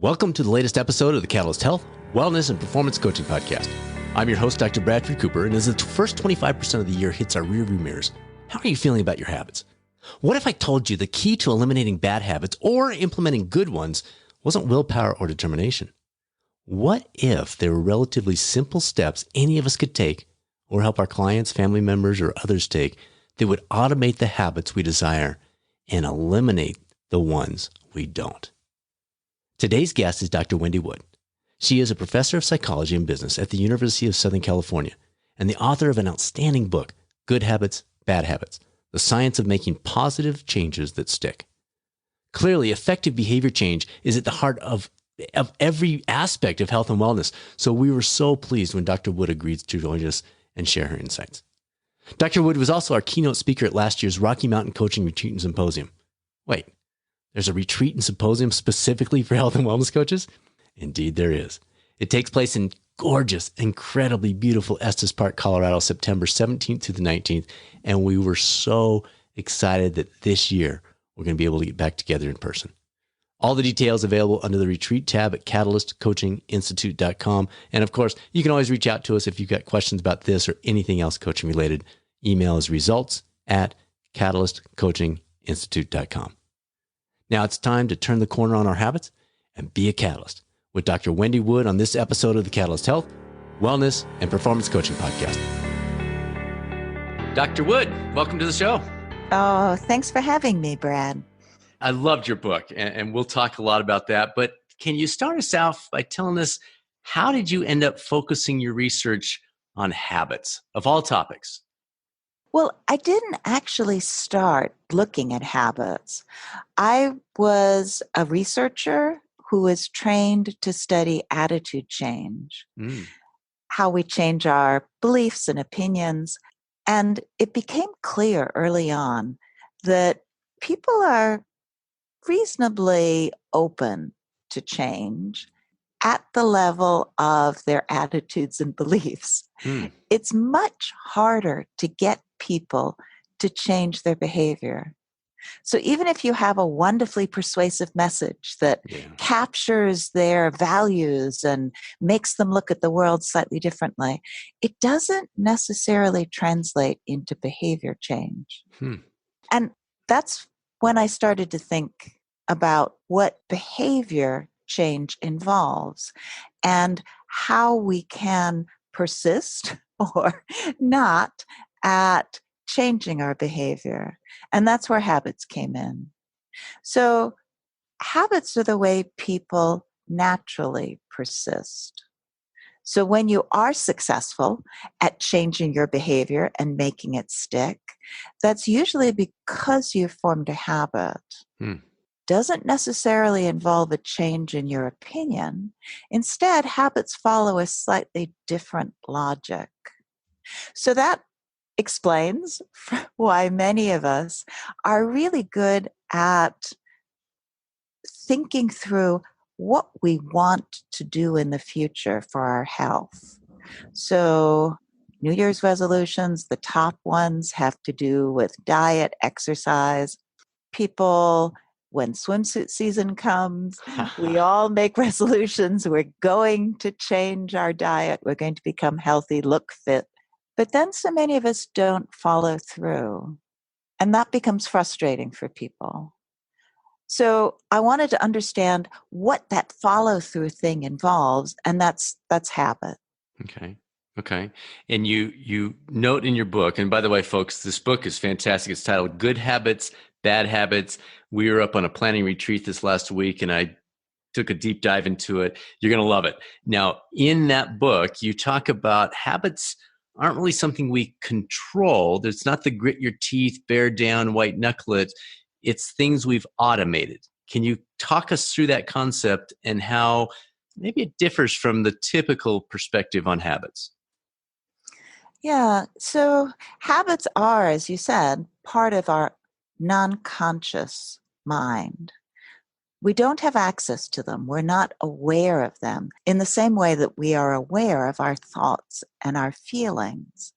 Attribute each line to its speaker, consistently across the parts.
Speaker 1: Welcome to the latest episode of the Catalyst Health, Wellness, and Performance Coaching Podcast. I'm your host, Dr. Bradford Cooper, and as the first 25% of the year hits our rearview mirrors, how are you feeling about your habits? What if I told you the key to eliminating bad habits or implementing good ones wasn't willpower or determination? What if there were relatively simple steps any of us could take or help our clients, family members, or others take that would automate the habits we desire and eliminate the ones we don't? Today's guest is Dr. Wendy Wood. She is a professor of psychology and business at the University of Southern California and the author of an outstanding book, Good Habits, Bad Habits: The Science of Making Positive Changes That Stick. Clearly, effective behavior change is at the heart of every aspect of health and wellness, so we were so pleased when Dr. Wood agreed to join us and share her insights. Dr. Wood was also our keynote speaker at last year's Rocky Mountain Coaching Retreat and Symposium. Wait, there's a retreat and symposium specifically for health and wellness coaches? Indeed, there is. It takes place in gorgeous, incredibly beautiful Estes Park, Colorado, September 17th to the 19th. And we were so excited that this year we're going to be able to get back together in person. All the details available under the retreat tab at catalystcoachinginstitute.com. And of course, you can always reach out to us if you've got questions about this or anything else coaching related. Email is results@catalystcoachinginstitute.com. Now it's time to turn the corner on our habits and be a catalyst with Dr. Wendy Wood on this episode of the Catalyst Health, Wellness, and Performance Coaching Podcast. Dr. Wood, welcome to the show.
Speaker 2: Oh, thanks for having me, Brad.
Speaker 1: I loved your book, and we'll talk a lot about that. But can you start us off by telling us, how did you end up focusing your research on habits of all topics?
Speaker 2: Well, I didn't actually start looking at habits. I was a researcher who was trained to study attitude change, how we change our beliefs and opinions. And it became clear early on that people are reasonably open to change at the level of their attitudes and beliefs. It's much harder to get people to change their behavior. So even if you have a wonderfully persuasive message that captures their values and makes them look at the world slightly differently, it doesn't necessarily translate into behavior change. And that's when I started to think about what behavior change involves and how we can persist or not at changing our behavior. And that's where habits came in. So habits are the way people naturally persist. So when you are successful at changing your behavior and making it stick, that's usually because you've formed a habit. Doesn't necessarily involve a change in your opinion. Instead, habits follow a slightly different logic. So that explains why many of us are really good at thinking through what we want to do in the future for our health. So New Year's resolutions, the top ones have to do with diet, exercise. People, when swimsuit season comes, we all make resolutions. We're going to change our diet. We're going to become healthy, look fit. But then so many of us don't follow through. And that becomes frustrating for people. So I wanted to understand what that follow-through thing involves, and that's habit.
Speaker 1: Okay. And you note in your book, and by the way, folks, this book is fantastic. It's titled Good Habits, Bad Habits. We were up on a planning retreat this last week, and I took a deep dive into it. You're going to love it. Now, in that book, you talk about habits aren't really something we control. It's not the grit your teeth, bear down, white knuckle it. It's things we've automated. Can you talk us through that concept and how maybe it differs from the typical perspective on habits?
Speaker 2: Yeah, so habits are, as you said, part of our non-conscious mind. We don't have access to them. We're not aware of them in the same way that we are aware of our thoughts and our feelings.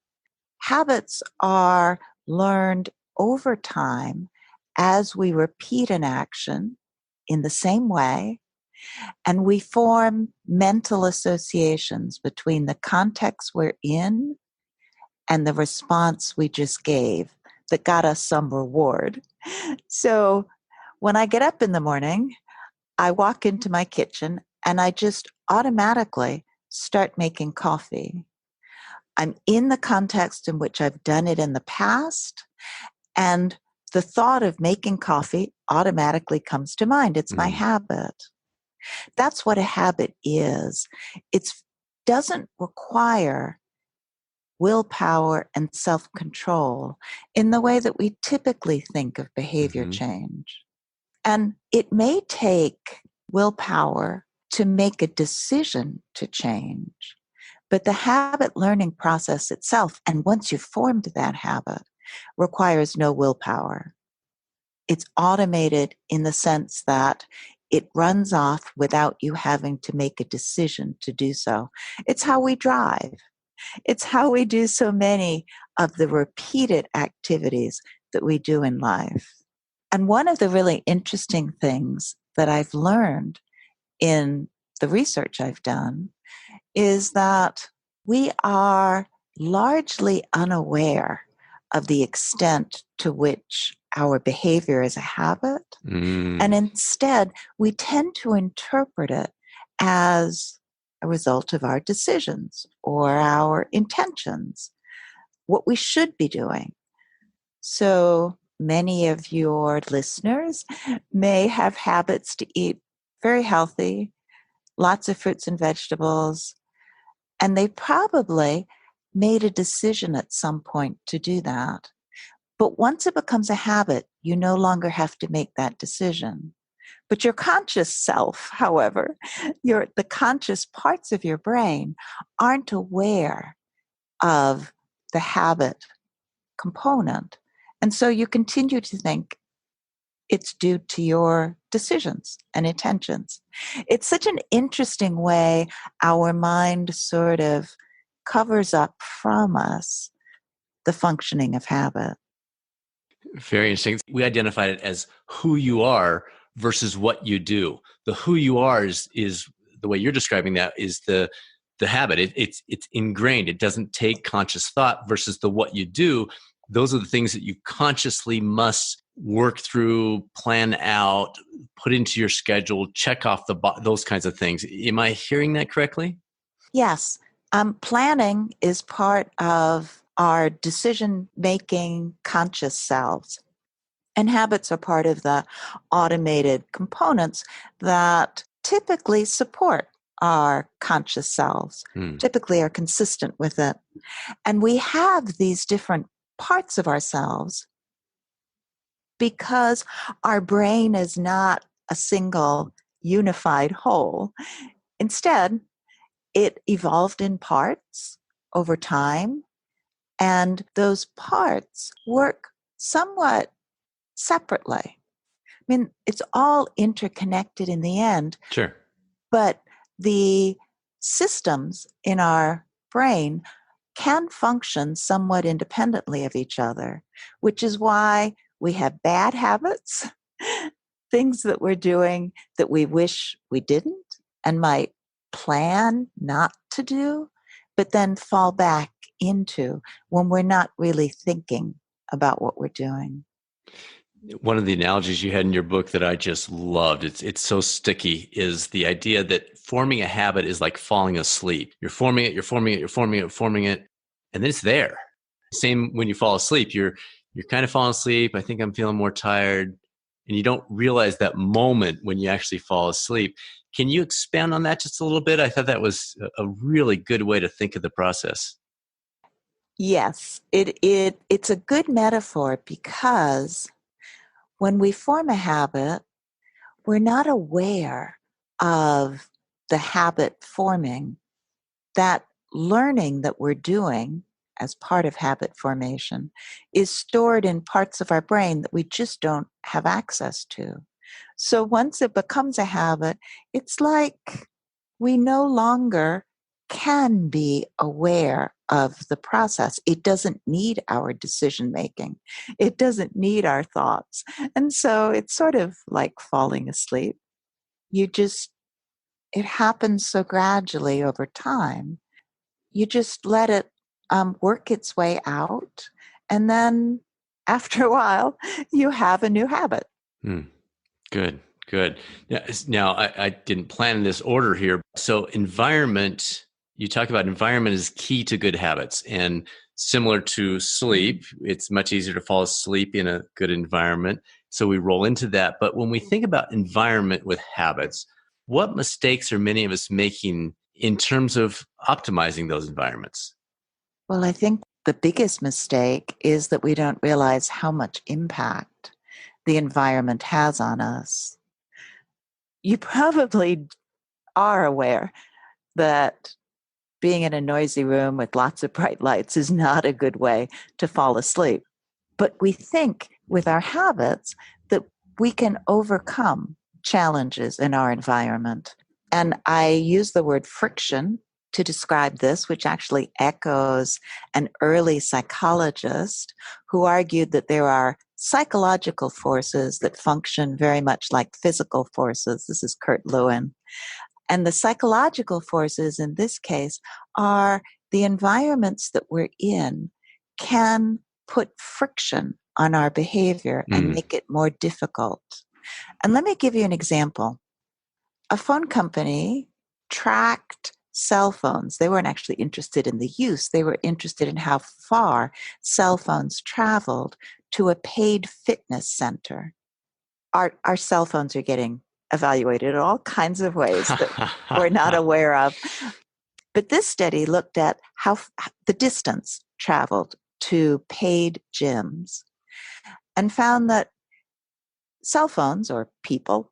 Speaker 2: Habits are learned over time as we repeat an action in the same way And we form mental associations between the context we're in and the response we just gave that got us some reward. So when I get up in the morning, I walk into my kitchen and I just automatically start making coffee. I'm in the context in which I've done it in the past, and the thought of making coffee automatically comes to mind. It's my habit. That's what a habit is. It doesn't require willpower and self-control in the way that we typically think of behavior change. And it may take willpower to make a decision to change, but the habit learning process itself, and once you've formed that habit, requires no willpower. It's automated in the sense that it runs off without you having to make a decision to do so. It's how we drive. It's how we do so many of the repeated activities that we do in life. And one of the really interesting things that I've learned in the research I've done is that we are largely unaware of the extent to which our behavior is a habit. And instead, we tend to interpret it as a result of our decisions or our intentions, what we should be doing. So many of your listeners may have habits to eat very healthy, lots of fruits and vegetables, and they probably made a decision at some point to do that. But once it becomes a habit, you no longer have to make that decision. But your conscious self, however, the conscious parts of your brain aren't aware of the habit component. And so you continue to think it's due to your decisions and intentions. It's such an interesting way our mind sort of covers up from us the functioning of habit.
Speaker 1: Very interesting. We identified it as who you are versus what you do. The who you are is the way you're describing that is the habit. It's ingrained. It doesn't take conscious thought versus the what you do. Those are the things that you consciously must work through, plan out, put into your schedule, check off those kinds of things. Am I hearing that correctly?
Speaker 2: Yes. Planning is part of our decision-making conscious selves. And habits are part of the automated components that typically support our conscious selves, typically are consistent with it. And we have these different parts of ourselves because our brain is not a single unified whole. Instead, it evolved in parts over time, and those parts work somewhat separately. I mean, it's all interconnected in the end.
Speaker 1: Sure.
Speaker 2: But the systems in our brain can function somewhat independently of each other, which is why we have bad habits, things that we're doing that we wish we didn't and might plan not to do, but then fall back into when we're not really thinking about what we're doing.
Speaker 1: One of the analogies you had in your book that I just loved, it's so sticky, is the idea that forming a habit is like falling asleep. You're forming it, and then it's there. Same when you fall asleep, you're kind of falling asleep. I think I'm feeling more tired, and you don't realize that moment when you actually fall asleep. Can you expand on that just a little bit? I thought that was a really good way to think of the process.
Speaker 2: Yes, it's a good metaphor because when we form a habit, we're not aware of the habit forming. That learning that we're doing as part of habit formation is stored in parts of our brain that we just don't have access to. So once it becomes a habit, it's like we no longer can be aware of the process. It doesn't need our decision making. It doesn't need our thoughts. And so it's sort of like falling asleep. You just it happens so gradually over time. You just let it work its way out. And then after a while, you have a new habit.
Speaker 1: Hmm. Good, good. Now, I didn't plan in this order here. So environment, you talk about environment is key to good habits. And similar to sleep, it's much easier to fall asleep in a good environment. So we roll into that. But when we think about environment with habits, what mistakes are many of us making in terms of optimizing those environments?
Speaker 2: Well, I think the biggest mistake is that we don't realize how much impact the environment has on us. You probably are aware that being in a noisy room with lots of bright lights is not a good way to fall asleep. But we think with our habits that we can overcome challenges in our environment. And I use the word friction to describe this, which actually echoes an early psychologist who argued that there are psychological forces that function very much like physical forces. This is Kurt Lewin. And the psychological forces in this case are the environments that we're in can put friction on our behavior and make it more difficult. And let me give you an example. A phone company tracked cell phones. They weren't actually interested in the use, they were interested in how far cell phones traveled to a paid fitness center. Our cell phones are getting evaluated in all kinds of ways that we're not aware of. But this study looked at how the distance traveled to paid gyms and found that cell phones or people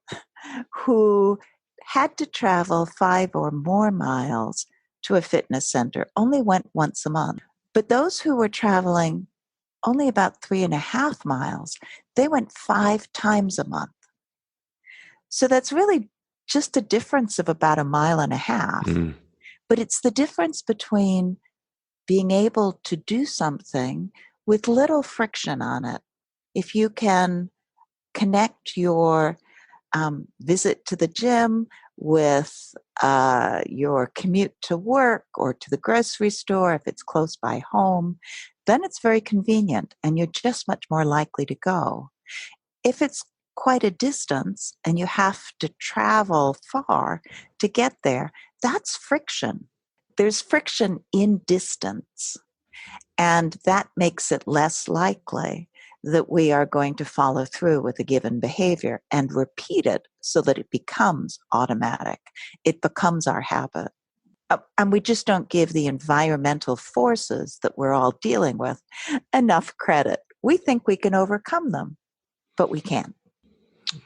Speaker 2: who had to travel 5 or more miles to a fitness center only went once a month. But those who were traveling only about 3.5 miles, they went 5 times a month. So that's really just a difference of about 1.5 miles. But it's the difference between being able to do something with little friction on it. If you can connect your visit to the gym with your commute to work or to the grocery store, if it's close by home, then it's very convenient and you're just much more likely to go. If it's quite a distance and you have to travel far to get there, that's friction. There's friction in distance, and that makes it less likely that we are going to follow through with a given behavior and repeat it so that it becomes automatic. It becomes our habit. And we just don't give the environmental forces that we're all dealing with enough credit. We think we can overcome them, but we can't.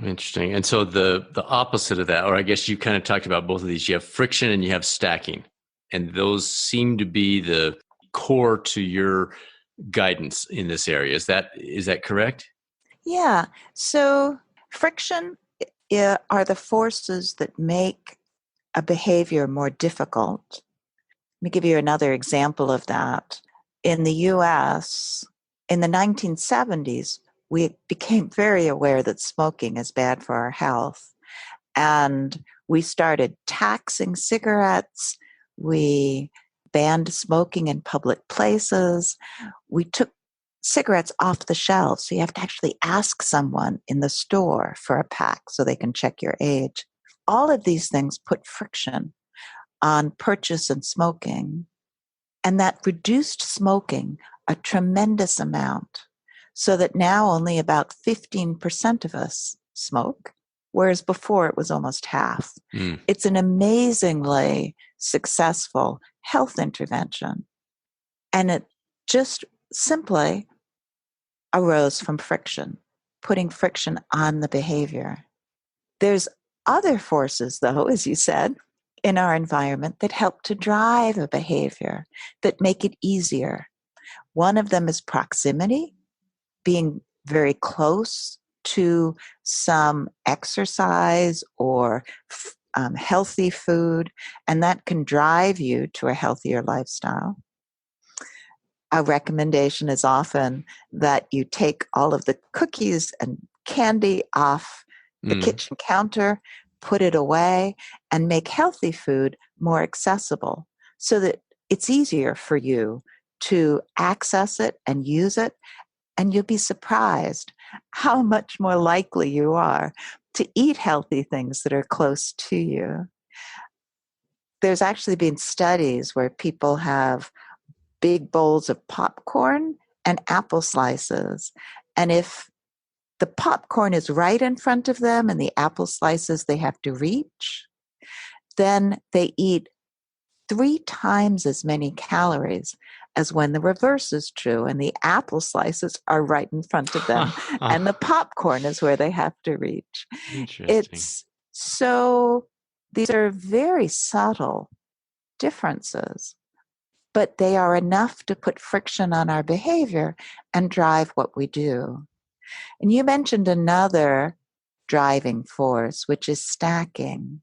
Speaker 1: Interesting. And so the opposite of that, or I guess you kind of talked about both of these, you have friction and you have stacking. And those seem to be the core to your guidance in this area. Is that correct?
Speaker 2: Yeah. So friction are the forces that make a behavior more difficult. Let me give you another example of that. In the US, in the 1970s, we became very aware that smoking is bad for our health. And we started taxing cigarettes. We banned smoking in public places. We took cigarettes off the shelves. So you have to actually ask someone in the store for a pack so they can check your age. All of these things put friction on purchase and smoking. And that reduced smoking a tremendous amount, so that now only about 15% of us smoke, whereas before it was almost half. It's an amazingly successful health intervention. And it just simply arose from friction, putting friction on the behavior. There's other forces, though, as you said, in our environment that help to drive a behavior, that make it easier. One of them is proximity, being very close to some exercise or healthy food, and that can drive you to a healthier lifestyle. Our recommendation is often that you take all of the cookies and candy off the kitchen counter, put it away, and make healthy food more accessible so that it's easier for you to access it and use it. And you'll be surprised how much more likely you are to eat healthy things that are close to you. There's actually been studies where people have big bowls of popcorn and apple slices. And if the popcorn is right in front of them and the apple slices they have to reach, then they eat 3 times as many calories as when the reverse is true and the apple slices are right in front of them and the popcorn is where they have to reach.
Speaker 1: Interesting.
Speaker 2: It's so, these are very subtle differences, but they are enough to put friction on our behavior and drive what we do. And you mentioned another driving force, which is stacking.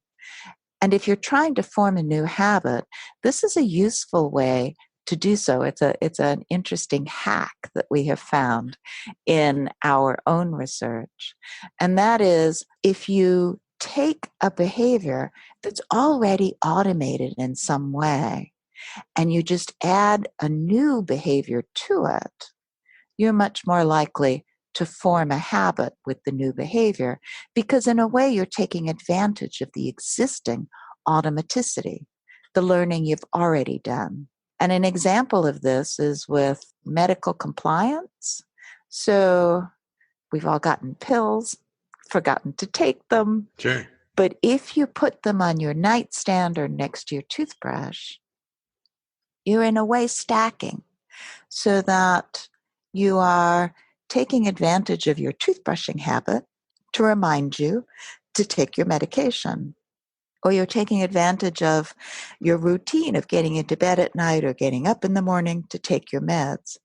Speaker 2: And if you're trying to form a new habit, this is a useful way to do so. It's an interesting hack that we have found in our own research. And that is, if you take a behavior that's already automated in some way and you just add a new behavior to it, you're much more likely to form a habit with the new behavior, because in a way you're taking advantage of the existing automaticity, the learning you've already done. And an example of this is with medical compliance. So we've all gotten pills, forgotten to take them.
Speaker 1: Sure.
Speaker 2: But if you put them on your nightstand or next to your toothbrush, you're in a way stacking so that you are taking advantage of your toothbrushing habit to remind you to take your medication. Or you're taking advantage of your routine of getting into bed at night or getting up in the morning to take your meds.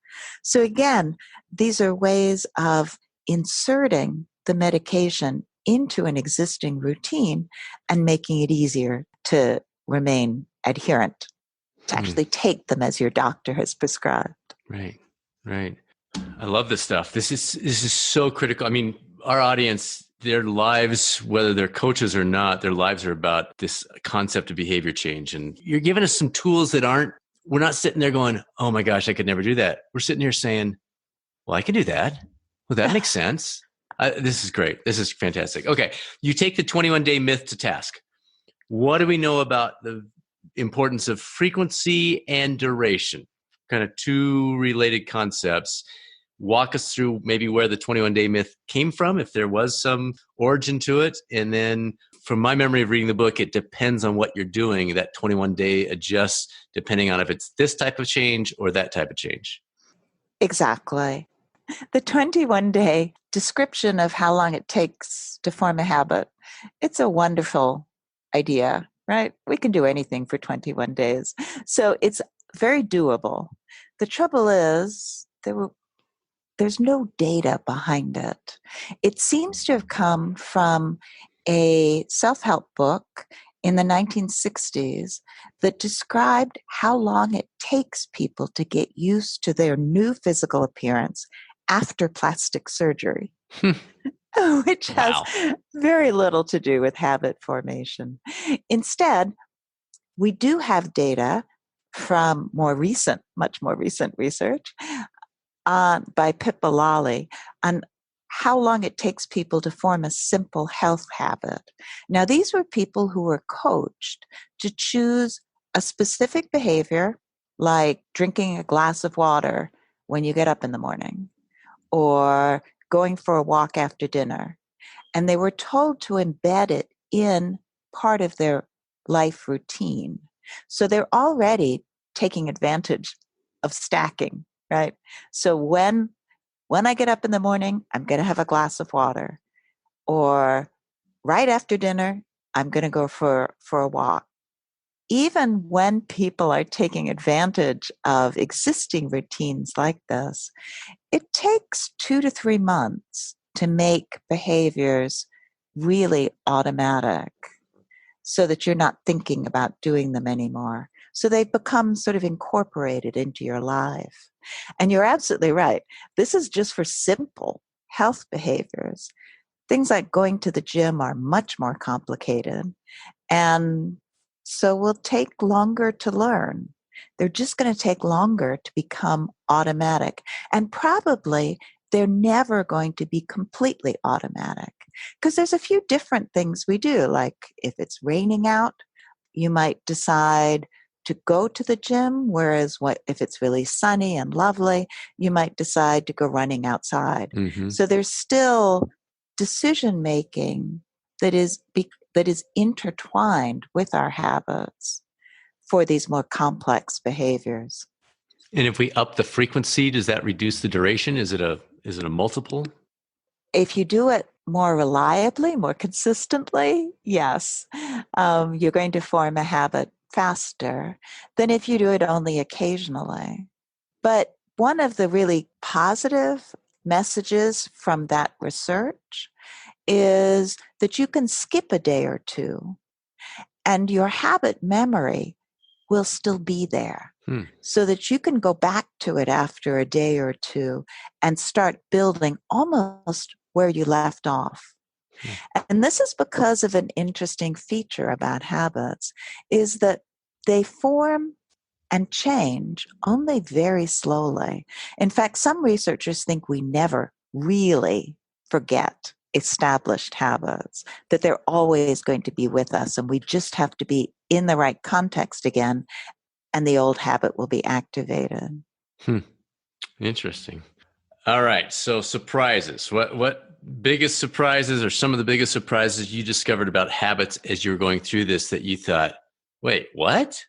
Speaker 2: So again, these are ways of inserting the medication into an existing routine and making it easier to remain adherent, to actually take them as your doctor has prescribed.
Speaker 1: Right. Right. I love this stuff. This is so critical. I mean, our audience, their lives, whether they're coaches or not, their lives are about this concept of behavior change. And you're giving us some tools that we're not sitting there going, oh my gosh, I could never do that. We're sitting here saying, well, I can do that. Well, that makes sense. This is great. This is fantastic. Okay. You take the 21-day myth to task. What do we know about the importance of frequency and duration? Kind of two related concepts. Walk us through maybe where the 21-day myth came from, if there was some origin to it. And then from my memory of reading the book, it depends on what you're doing. That 21-day adjusts depending on if it's this type of change or that type of change.
Speaker 2: Exactly. The 21-day description of how long it takes to form a habit, it's a wonderful idea, right? We can do anything for 21 days. So it's very doable. The trouble is there's no data behind it. It seems to have come from a self-help book in the 1960s that described how long it takes people to get used to their new physical appearance after plastic surgery, which has very little to do with habit formation. Instead, we do have data from much more recent research by Pippa Lawley on how long it takes people to form a simple health habit. Now, these were people who were coached to choose a specific behavior, like drinking a glass of water when you get up in the morning, or going for a walk after dinner. And they were told to embed it in part of their life routine. So they're already taking advantage of stacking, right? So when I get up in the morning, I'm going to have a glass of water. Or right after dinner, I'm going to go for a walk. Even when people are taking advantage of existing routines like this, it takes 2 to 3 months to make behaviors really automatic so that you're not thinking about doing them anymore. So they become sort of incorporated into your life. And you're absolutely right. This is just for simple health behaviors. Things like going to the gym are much more complicated, and so will take longer to learn. They're just going to take longer to become automatic. And probably they're never going to be completely automatic because there's a few different things we do. Like if it's raining out, you might decide to go to the gym, whereas if it's really sunny and lovely, you might decide to go running outside.
Speaker 1: Mm-hmm.
Speaker 2: So there's still decision making that is intertwined with our habits for these more complex behaviors.
Speaker 1: And if we up the frequency, does that reduce the duration? Is it a multiple?
Speaker 2: If you do it more reliably, more consistently, yes, you're going to form a habit faster than if you do it only occasionally. But one of the really positive messages from that research is that you can skip a day or two and your habit memory will still be there so that you can go back to it after a day or two and start building almost where you left off. And this is because of an interesting feature about habits is that they form and change only very slowly. In fact, some researchers think we never really forget established habits, that they're always going to be with us, and we just have to be in the right context again, and the old habit will be activated.
Speaker 1: Interesting. All right. So surprises. What biggest surprises or some of the biggest surprises you discovered about habits as you were going through this that you thought, wait, what?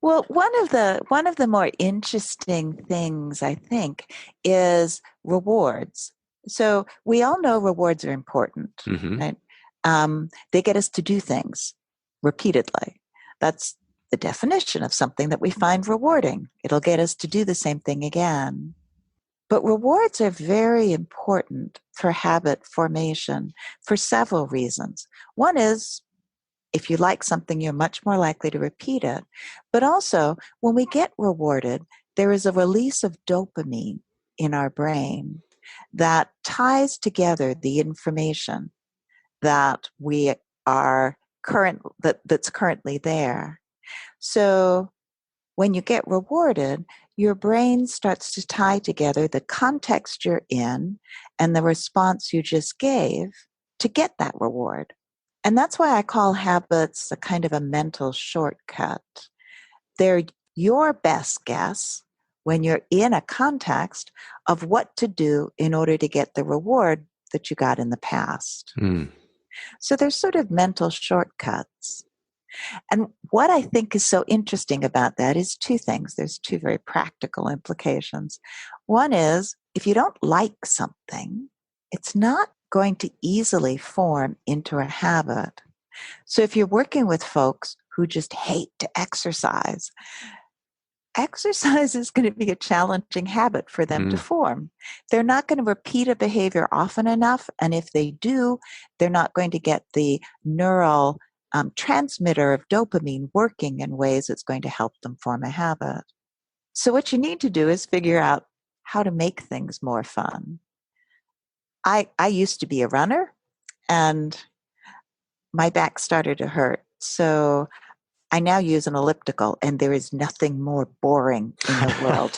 Speaker 2: Well, one of the more interesting things, I think, is rewards. So we all know rewards are important, right? They get us to do things repeatedly. That's the definition of something that we find rewarding. It'll get us to do the same thing again. But rewards are very important for habit formation for several reasons. One is if you like something, you're much more likely to repeat it. But also, when we get rewarded, there is a release of dopamine in our brain that ties together the information that we are that's currently there. So when you get rewarded, your brain starts to tie together the context you're in and the response you just gave to get that reward. And that's why I call habits a kind of a mental shortcut. They're your best guess when you're in a context of what to do in order to get the reward that you got in the past. So there's sort of mental shortcuts. And what I think is so interesting about that is two things. There's two very practical implications. One is if you don't like something, it's not going to easily form into a habit. So if you're working with folks who just hate to exercise is going to be a challenging habit for them to form. They're not going to repeat a behavior often enough. And if they do, they're not going to get the neural transmitter of dopamine working in ways that's going to help them form a habit. So what you need to do is figure out how to make things more fun. I used to be a runner and my back started to hurt. So I now use an elliptical, and there is nothing more boring in the world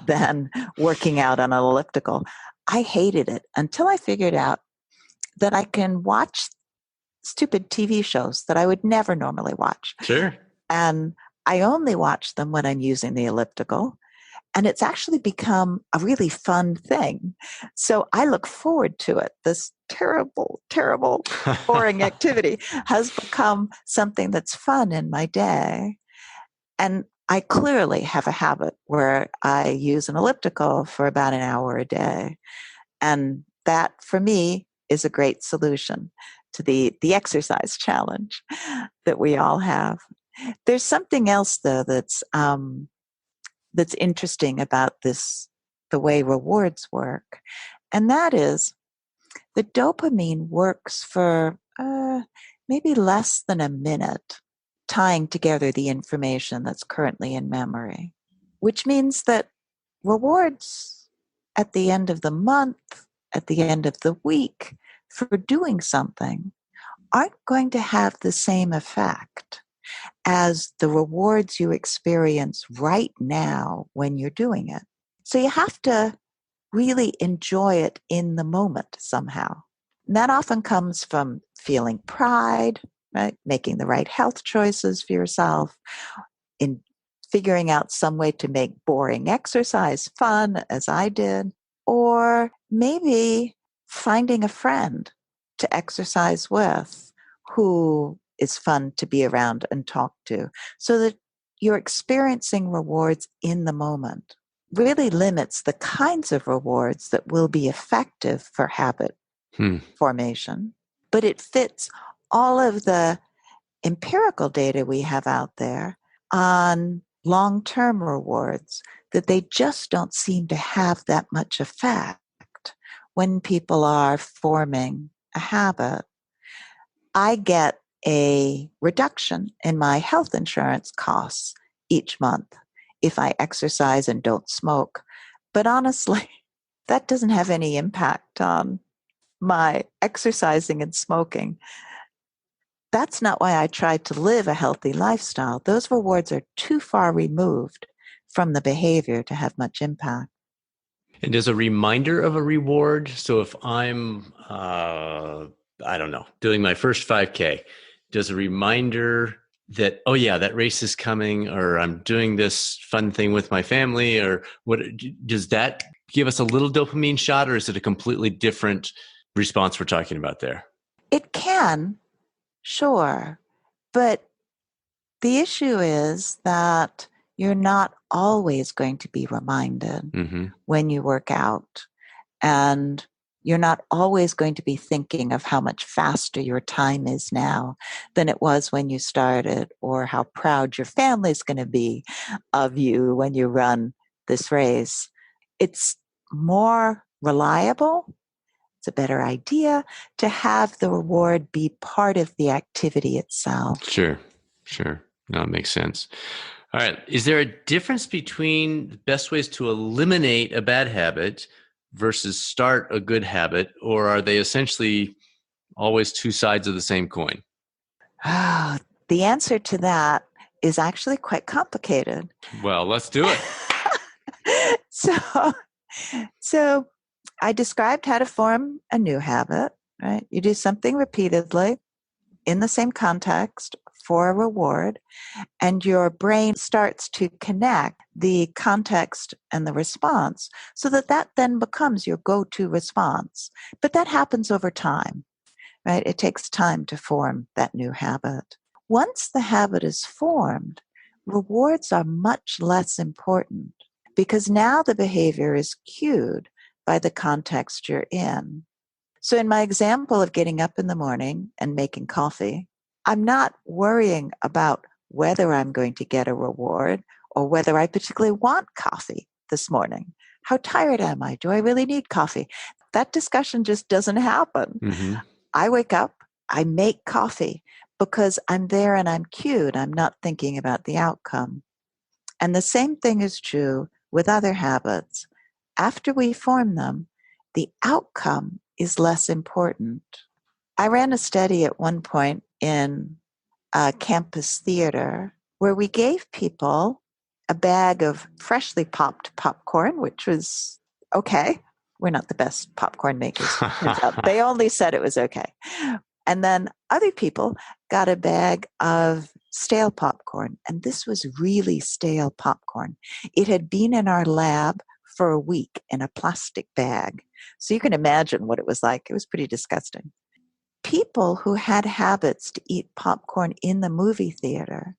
Speaker 2: than working out on an elliptical. I hated it until I figured out that I can watch stupid TV shows that I would never normally watch.
Speaker 1: Sure.
Speaker 2: And I only watch them when I'm using the elliptical. And it's actually become a really fun thing. So I look forward to it. This terrible, terrible, boring activity has become something that's fun in my day. And I clearly have a habit where I use an elliptical for about an hour a day. And that, for me, is a great solution to the exercise challenge that we all have. There's something else, though, that's interesting about this, the way rewards work. And that is the dopamine works for maybe less than a minute, tying together the information that's currently in memory, which means that rewards at the end of the month at the end of the week for doing something aren't going to have the same effect as the rewards you experience right now when you're doing it. So you have to really enjoy it in the moment somehow. And that often comes from feeling pride, right? Making the right health choices for yourself, in figuring out some way to make boring exercise fun, as I did, or maybe finding a friend to exercise with who is fun to be around and talk to, so that you're experiencing rewards in the moment. Really limits the kinds of rewards that will be effective for habit formation, but it fits all of the empirical data we have out there on long-term rewards, that they just don't seem to have that much effect when people are forming a habit. I get a reduction in my health insurance costs each month if I exercise and don't smoke. But honestly, that doesn't have any impact on my exercising and smoking. That's not why I try to live a healthy lifestyle. Those rewards are too far removed from the behavior to have much impact.
Speaker 1: And does a reminder of a reward? So if I'm, I don't know, doing my first 5K, does a reminder that, oh yeah, that race is coming, or I'm doing this fun thing with my family, or what, does that give us a little dopamine shot, or is it a completely different response we're talking about there?
Speaker 2: It can, sure. But the issue is that you're not always going to be reminded when you work out. And you're not always going to be thinking of how much faster your time is now than it was when you started, or how proud your family's going to be of you when you run this race. It's more reliable. It's a better idea to have the reward be part of the activity itself.
Speaker 1: Sure. No, it makes sense. All right. Is there a difference between the best ways to eliminate a bad habit versus start a good habit, or are they essentially always two sides of the same coin?
Speaker 2: The answer to that is actually quite complicated.
Speaker 1: Well, let's do it.
Speaker 2: So I described how to form a new habit, right? You do something repeatedly in the same context for a reward, and your brain starts to connect the context and the response so that that then becomes your go-to response. But that happens over time, right? It takes time to form that new habit. Once the habit is formed, rewards are much less important because now the behavior is cued by the context you're in. So in my example of getting up in the morning and making coffee, I'm not worrying about whether I'm going to get a reward or whether I particularly want coffee this morning. How tired am I? Do I really need coffee? That discussion just doesn't happen. I wake up, I make coffee because I'm there and I'm cued. I'm not thinking about the outcome. And the same thing is true with other habits. After we form them, the outcome is less important. I ran a study at one point in a campus theater where we gave people a bag of freshly popped popcorn, which was okay. We're not the best popcorn makers, turns out. They only said it was okay. And then other people got a bag of stale popcorn. And this was really stale popcorn. It had been in our lab for a week in a plastic bag. So you can imagine what it was like. It was pretty disgusting. People who had habits to eat popcorn in the movie theater,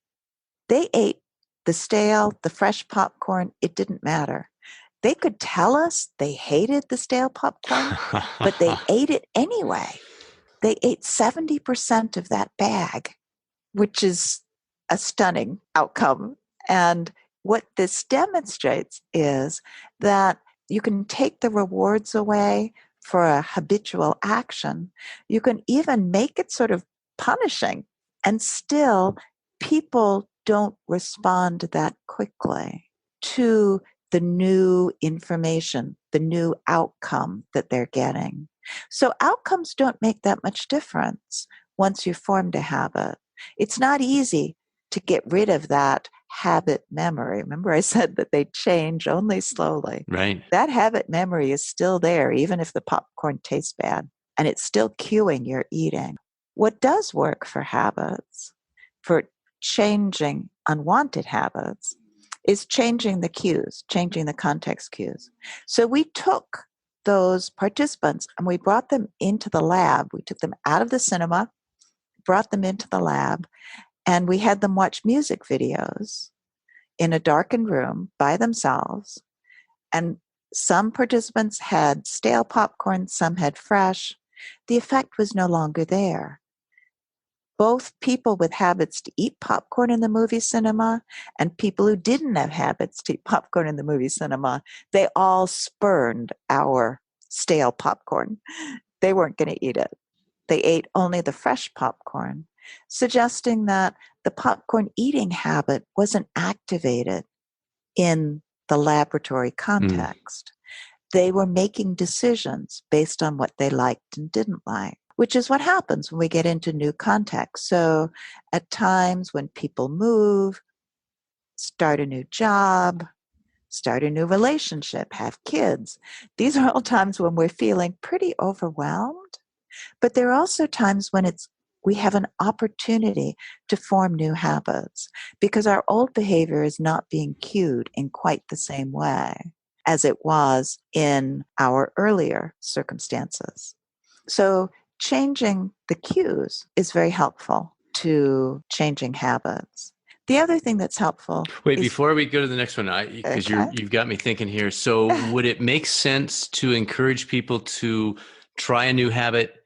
Speaker 2: they ate the fresh popcorn. It didn't matter. They could tell us they hated the stale popcorn, but they ate it anyway. They ate 70% of that bag, which is a stunning outcome. And what this demonstrates is that you can take the rewards away for a habitual action. You can even make it sort of punishing, and still people don't respond that quickly to the new information, the new outcome that they're getting. So outcomes don't make that much difference once you've formed a habit. It's not easy to get rid of that habit memory. Remember, I said that they change only slowly.
Speaker 1: Right.
Speaker 2: That habit memory is still there, even if the popcorn tastes bad, and it's still cueing your eating. What does work for habits, for changing unwanted habits, is changing the cues, changing the context cues. So we took those participants and we brought them into the lab. We took them out of the cinema, brought them into the lab, and we had them watch music videos in a darkened room by themselves. And some participants had stale popcorn, some had fresh. The effect was no longer there. Both people with habits to eat popcorn in the movie cinema and people who didn't have habits to eat popcorn in the movie cinema, they all spurned our stale popcorn. They weren't going to eat it. They ate only the fresh popcorn, suggesting that the popcorn eating habit wasn't activated in the laboratory context. They were making decisions based on what they liked and didn't like, which is what happens when we get into new contexts. So at times when people move, start a new job, start a new relationship, have kids, these are all times when we're feeling pretty overwhelmed. But there are also times when we have an opportunity to form new habits because our old behavior is not being cued in quite the same way as it was in our earlier circumstances. So changing the cues is very helpful to changing habits. The other thing that's helpful.
Speaker 1: Wait, before we go to the next one, because you've got me thinking here. So would it make sense to encourage people to try a new habit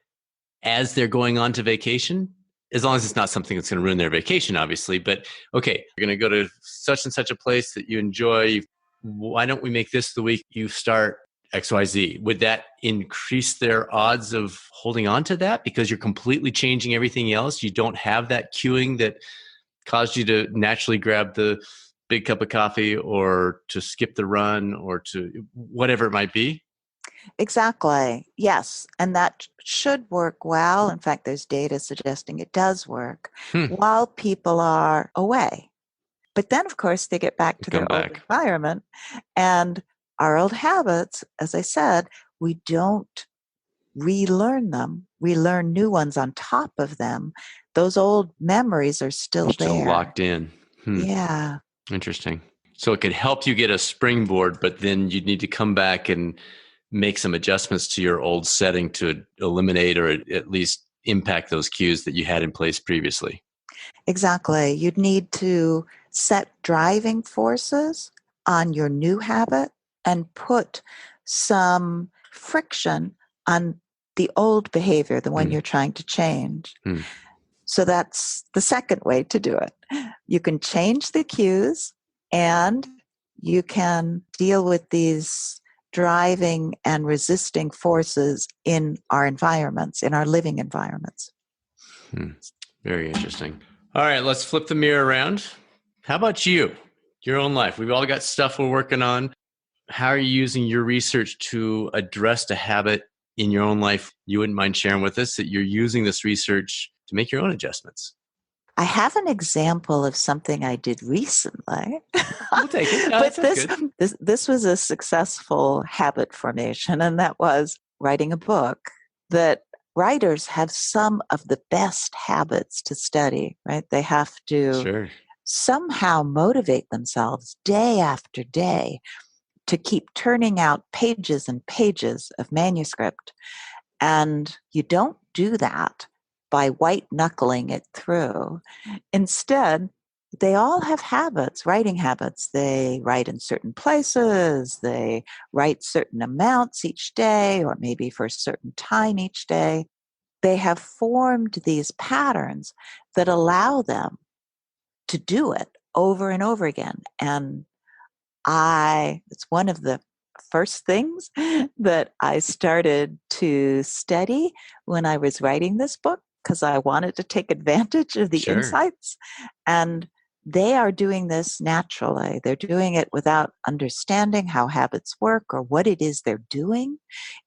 Speaker 1: as they're going on to vacation? As long as it's not something that's going to ruin their vacation, obviously. But okay, you're going to go to such and such a place that you enjoy. Why don't we make this the week you start XYZ? Would that increase their odds of holding on to that because you're completely changing everything else? You don't have that cueing that caused you to naturally grab the big cup of coffee or to skip the run or to whatever it might be?
Speaker 2: Exactly. Yes. And that should work well. In fact, there's data suggesting it does work while people are away. But then, of course, they get back to their old environment. And our old habits, as I said, we don't relearn them. We learn new ones on top of them. Those old memories are still there.
Speaker 1: Still locked in.
Speaker 2: Yeah.
Speaker 1: Interesting. So it could help you get a springboard, but then you'd need to come back and make some adjustments to your old setting to eliminate or at least impact those cues that you had in place previously.
Speaker 2: Exactly. You'd need to set driving forces on your new habit and put some friction on the old behavior, the one you're trying to change. So that's the second way to do it. You can change the cues and you can deal with these driving and resisting forces in our environments, in our living environments.
Speaker 1: Very interesting. All right, let's flip the mirror around. How about you, your own life? We've all got stuff we're working on. How are you using your research to address a habit in your own life you wouldn't mind sharing with us that you're using this research to make your own adjustments?
Speaker 2: I have an example of something I did recently.
Speaker 1: We'll take it. No,
Speaker 2: but this was a successful habit formation, and that was writing a book. That writers have some of the best habits to study, right? They have to somehow motivate themselves day after day to keep turning out pages and pages of manuscript. And you don't do that by white knuckling it through. Instead, they all have habits, writing habits. They write in certain places, they write certain amounts each day, or maybe for a certain time each day. They have formed these patterns that allow them to do it over and over again. And it's one of the first things that I started to study when I was writing this book, because I wanted to take advantage of the insights. And they are doing this naturally. They're doing it without understanding how habits work or what it is they're doing.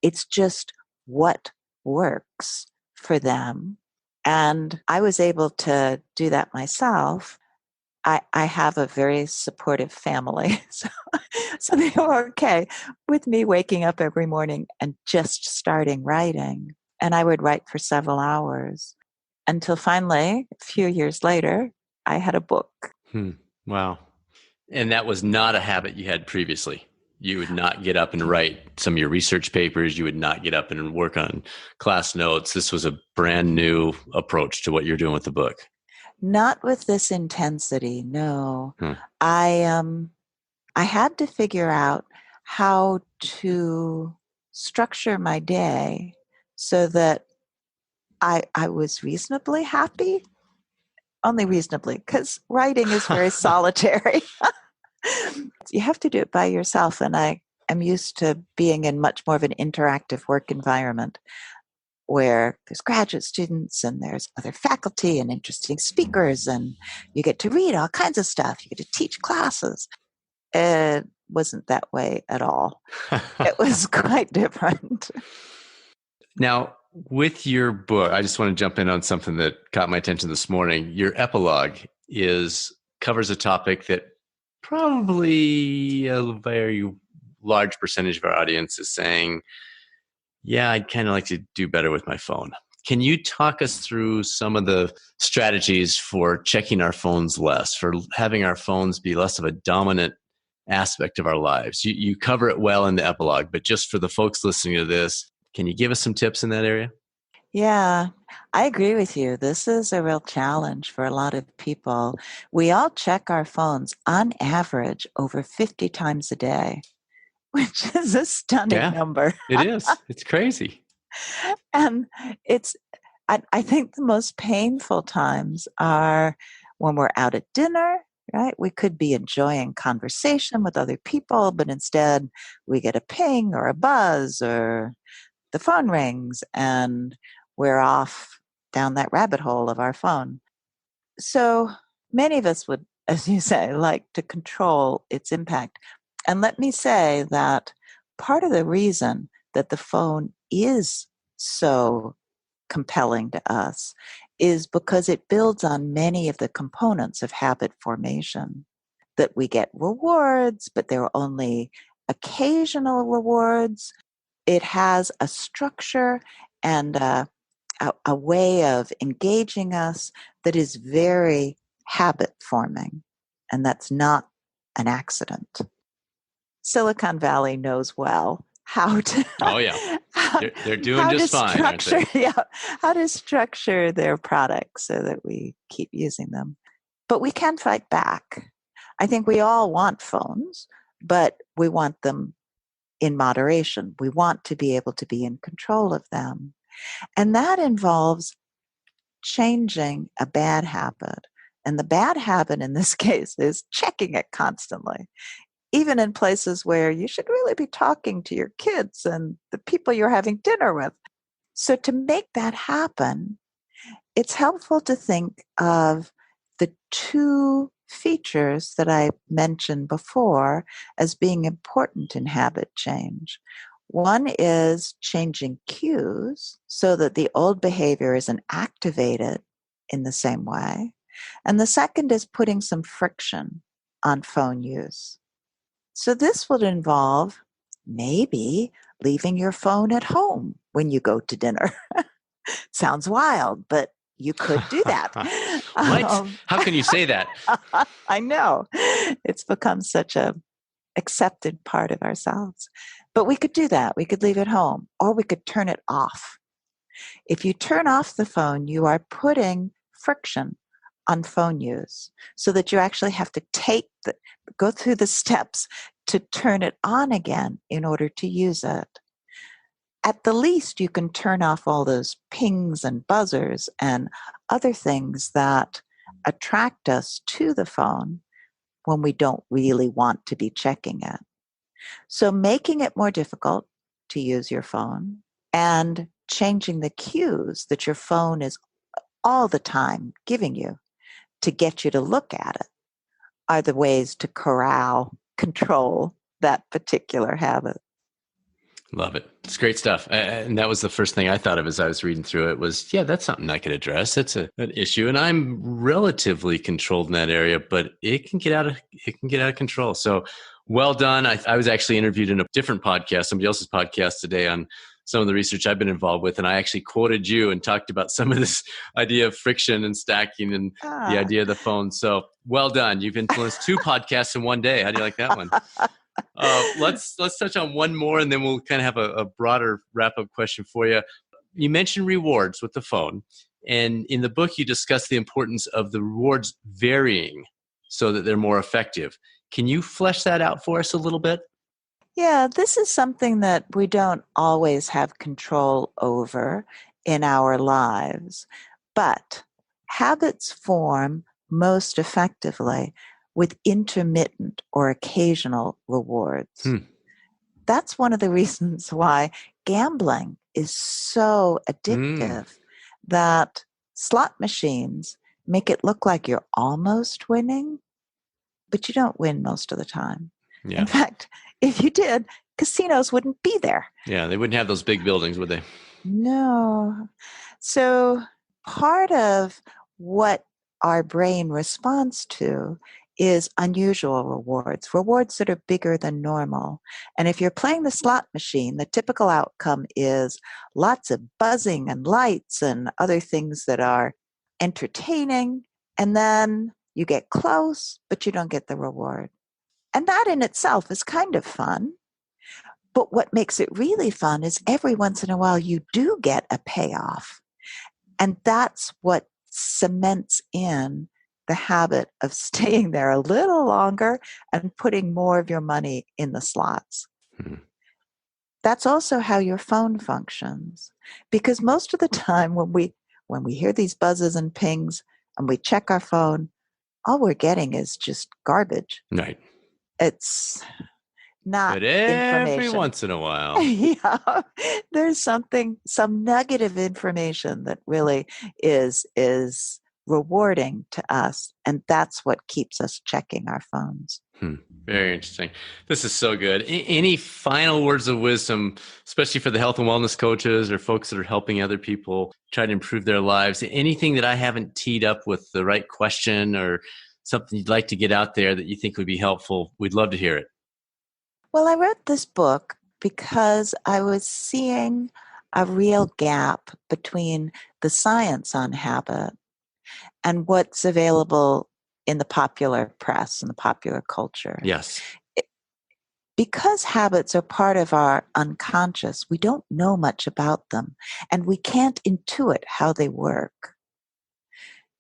Speaker 2: It's just what works for them. And I was able to do that myself. I have a very supportive family. So they were okay with me waking up every morning and just starting writing. And I would write for several hours until finally, a few years later, I had a book.
Speaker 1: Wow. And that was not a habit you had previously. You would not get up and write some of your research papers. You would not get up and work on class notes. This was a brand new approach to what you're doing with the book.
Speaker 2: Not with this intensity, no.
Speaker 1: Hmm.
Speaker 2: I had to figure out how to structure my day so that I was reasonably happy. Only reasonably, because writing is very solitary. You have to do it by yourself, and I am used to being in much more of an interactive work environment where there's graduate students and there's other faculty and interesting speakers, and you get to read all kinds of stuff. You get to teach classes. It wasn't that way at all. It was quite different.
Speaker 1: Now, with your book, I just want to jump in on something that caught my attention this morning. Your epilogue covers a topic that probably a very large percentage of our audience is saying, yeah, I'd kind of like to do better with my phone. Can you talk us through some of the strategies for checking our phones less, for having our phones be less of a dominant aspect of our lives? You cover it well in the epilogue, but just for the folks listening to this, can you give us some tips in that area?
Speaker 2: Yeah, I agree with you. This is a real challenge for a lot of people. We all check our phones on average over 50 times a day, which is a stunning
Speaker 1: Yeah,
Speaker 2: number.
Speaker 1: it is. It's crazy.
Speaker 2: And it's, I think the most painful times are when we're out at dinner, right? We could be enjoying conversation with other people, but instead we get a ping or a buzz or the phone rings and we're off down that rabbit hole of our phone. So many of us would, as you say, like to control its impact. And let me say that part of the reason that the phone is so compelling to us is because it builds on many of the components of habit formation. That we get rewards, but they're only occasional rewards. It has a structure and a way of engaging us that is very habit forming, and that's not an accident. Silicon Valley knows well how to
Speaker 1: Oh, yeah. They're doing
Speaker 2: how
Speaker 1: just
Speaker 2: to
Speaker 1: fine, aren't
Speaker 2: structure
Speaker 1: they?
Speaker 2: yeah, how to structure their products so that we keep using them. But we can fight back. I think we all want phones, but we want them in moderation. We want to be able to be in control of them. And that involves changing a bad habit. And the bad habit in this case is checking it constantly, even in places where you should really be talking to your kids and the people you're having dinner with. So, to make that happen, it's helpful to think of the two features that I mentioned before as being important in habit change. One is changing cues so that the old behavior isn't activated in the same way. And the second is putting some friction on phone use. So this would involve maybe leaving your phone at home when you go to dinner. Sounds wild, but you could do that.
Speaker 1: What? How can you say that?
Speaker 2: I know. It's become such a accepted part of ourselves. But we could do that. We could leave it home or we could turn it off. If you turn off the phone, you are putting friction on phone use so that you actually have to go through the steps to turn it on again in order to use it. At the least, you can turn off all those pings and buzzers and other things that attract us to the phone when we don't really want to be checking it. So, making it more difficult to use your phone and changing the cues that your phone is all the time giving you to get you to look at it are the ways to control that particular habit.
Speaker 1: Love it. It's great stuff. And that was the first thing I thought of as I was reading through it was, yeah, that's something I could address. It's an issue. And I'm relatively controlled in that area, but it can get out of control. So well done. I was actually interviewed in a different podcast, somebody else's podcast today on some of the research I've been involved with. And I actually quoted you and talked about some of this idea of friction and stacking and the idea of the phone. So well done. You've influenced 2 podcasts in one day. How do you like that one? Let's touch on one more, and then we'll kind of have a broader wrap-up question for you. You mentioned rewards with the phone, and in the book, you discuss the importance of the rewards varying so that they're more effective. Can you flesh that out for us a little bit?
Speaker 2: Yeah, this is something that we don't always have control over in our lives, but habits form most effectively with intermittent or occasional rewards. That's one of the reasons why gambling is so addictive, that slot machines make it look like you're almost winning, but you don't win most of the time.
Speaker 1: Yeah.
Speaker 2: In fact, if you did, casinos wouldn't be there.
Speaker 1: Yeah, they wouldn't have those big buildings, would they?
Speaker 2: No. So part of what our brain responds to is unusual rewards that are bigger than normal. And if you're playing the slot machine, the typical outcome is lots of buzzing and lights and other things that are entertaining. And then you get close, but you don't get the reward. And that in itself is kind of fun. But what makes it really fun is every once in a while you do get a payoff. And that's what cements in the habit of staying there a little longer and putting more of your money in the slots. That's also how your phone functions. Because most of the time when we hear these buzzes and pings and we check our phone, all we're getting is just garbage.
Speaker 1: Right.
Speaker 2: It's not
Speaker 1: but every
Speaker 2: information.
Speaker 1: Once in a while.
Speaker 2: Yeah, there's some negative information that really is rewarding to us, and that's what keeps us checking our phones.
Speaker 1: Very interesting. This is so good. Any final words of wisdom, especially for the health and wellness coaches or folks that are helping other people try to improve their lives? Anything that I haven't teed up with the right question or something you'd like to get out there that you think would be helpful? We'd love to hear it.
Speaker 2: Well, I wrote this book because I was seeing a real gap between the science on habit and what's available in the popular press and the popular culture.
Speaker 1: Yes.
Speaker 2: Because habits are part of our unconscious, we don't know much about them, and we can't intuit how they work.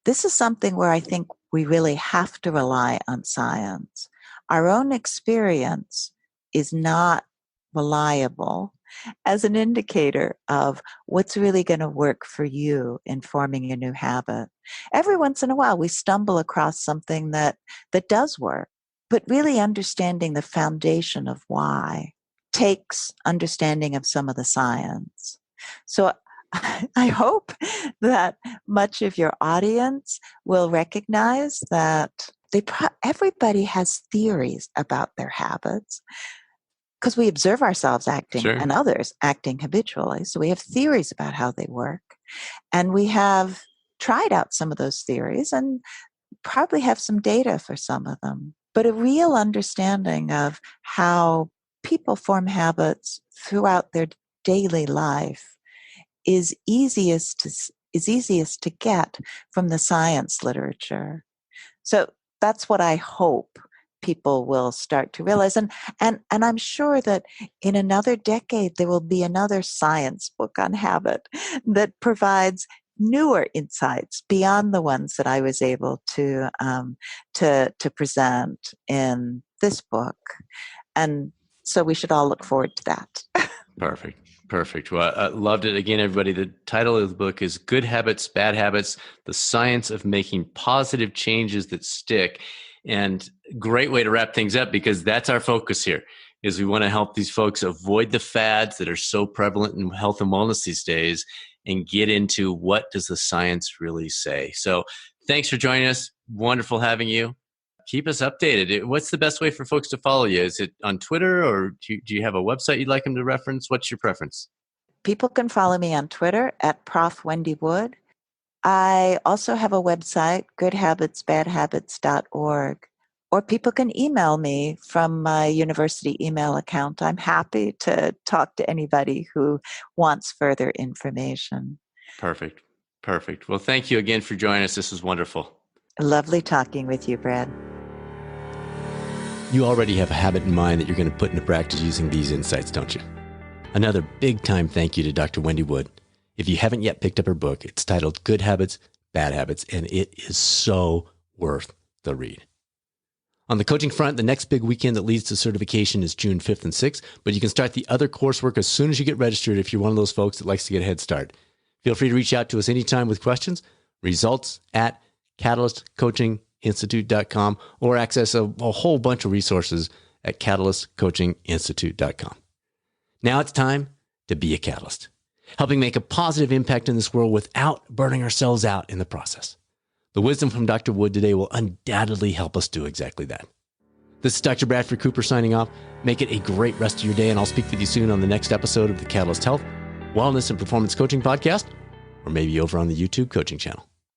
Speaker 2: This is something where I think we really have to rely on science. Our own experience is not reliable as an indicator of what's really going to work for you in forming a new habit. Every once in a while, we stumble across something that does work, but really understanding the foundation of why takes understanding of some of the science. So I hope that much of your audience will recognize that everybody has theories about their habits, because we observe ourselves acting and others acting habitually. So we have theories about how they work. And we have tried out some of those theories and probably have some data for some of them. But a real understanding of how people form habits throughout their daily life is easiest to get from the science literature. So that's what I hope people will start to realize. And I'm sure that in another decade, there will be another science book on habit that provides newer insights beyond the ones that I was able to present in this book. And so we should all look forward to that.
Speaker 1: Perfect. Well, I loved it. Again, everybody, the title of the book is Good Habits, Bad Habits, The Science of Making Positive Changes That Stick. And great way to wrap things up, because that's our focus here, is we want to help these folks avoid the fads that are so prevalent in health and wellness these days and get into what does the science really say. So thanks for joining us. Wonderful having you. Keep us updated. What's the best way for folks to follow you? Is it on Twitter, or do you have a website you'd like them to reference? What's your preference?
Speaker 2: People can follow me on Twitter at Prof. Wendy Wood. I also have a website, goodhabitsbadhabits.org, or people can email me from my university email account. I'm happy to talk to anybody who wants further information.
Speaker 1: Perfect. Well, thank you again for joining us. This was wonderful.
Speaker 2: Lovely talking with you, Brad.
Speaker 1: You already have a habit in mind that you're going to put into practice using these insights, don't you? Another big time thank you to Dr. Wendy Wood. If you haven't yet picked up her book, it's titled Good Habits, Bad Habits, and it is so worth the read. On the coaching front, the next big weekend that leads to certification is June 5th and 6th, but you can start the other coursework as soon as you get registered if you're one of those folks that likes to get a head start. Feel free to reach out to us anytime with questions, results@catalystcoachinginstitute.com, or access a whole bunch of resources at catalystcoachinginstitute.com. Now it's time to be a catalyst, helping make a positive impact in this world without burning ourselves out in the process. The wisdom from Dr. Wood today will undoubtedly help us do exactly that. This is Dr. Bradford Cooper signing off. Make it a great rest of your day, and I'll speak with you soon on the next episode of the Catalyst Health, Wellness, and Performance Coaching Podcast, or maybe over on the YouTube coaching channel.